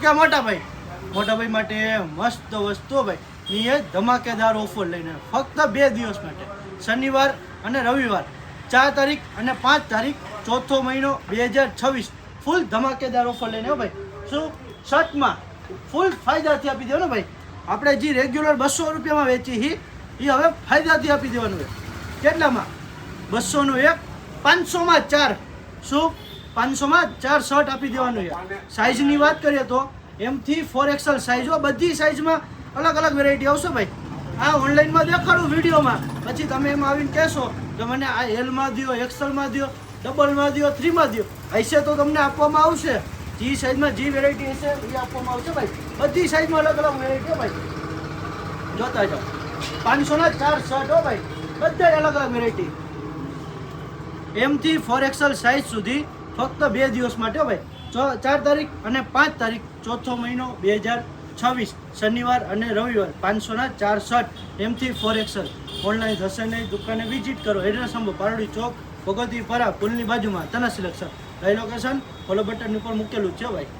કે મોટા ભાઈ માટે મસ્ત વસ્તુ ભાઈ એ ધમાકેદાર ઓફર લઈને ફક્ત 2 દિવસ માટે શનિવાર અને રવિવાર 4 તારીખ અને 5 તારીખ ચોથો મહિનો 2026 ફૂલ ધમાકેદાર ઓફર લઈને ભાઈ શું શર્ટમાં ફૂલ ફાયદાથી આપી દેવાનો ભાઈ આપણે જે રેગ્યુલર 200 રૂપિયામાં વેચી એ હવે ફાયદાથી આપી દેવાનું હોય કેટલામાં 200 નું એક 500 માં 4 શું 500 માં 4 શર્ટ આપી દેવાનું છે સાઇઝની વાત કરીએ તો M થી 4XL સાઇઝો બધી સાઇઝમાં અલગ અલગ વેરાયટી આવશે ભાઈ આ ઓનલાઈનમાં દેખાડું વિડીયોમાં પછી તમે એમાં આવીને કહેશો કે મને આ Lમાં દો XLમાં દો ડબલમાં દો 3માં દો હશે તો તમને આપવામાં આવશે જે સાઇઝમાં જે વેરાયટી હશે એ આપવામાં આવશે ભાઈ બધી સાઇઝમાં અલગ અલગ વેરાયટી ભાઈ જોતા જાઓ 500 ના 4 શર્ટ હો ભાઈ બધા અલગ અલગ વેરાયટી M થી 4XL સાઇઝ સુધી ફક્ત 2 દિવસ માટે ભાઈ 4 તારીખ અને 5 તારીખ ચોથો મહિનો 2026 શનિવાર અને રવિવાર 500 ના 4 શર્ટ M થી 4XL ઓનલાઈન થશે નહીં દુકાને વિઝિટ કરો એડ્રેસ નંબર પારડી ચોક ભગવતીપરા પુલની બાજુમાં તના સિલેક્શન લાઈ લોકેશન ફોલો બટન ઉપર મૂકેલું છે ભાઈ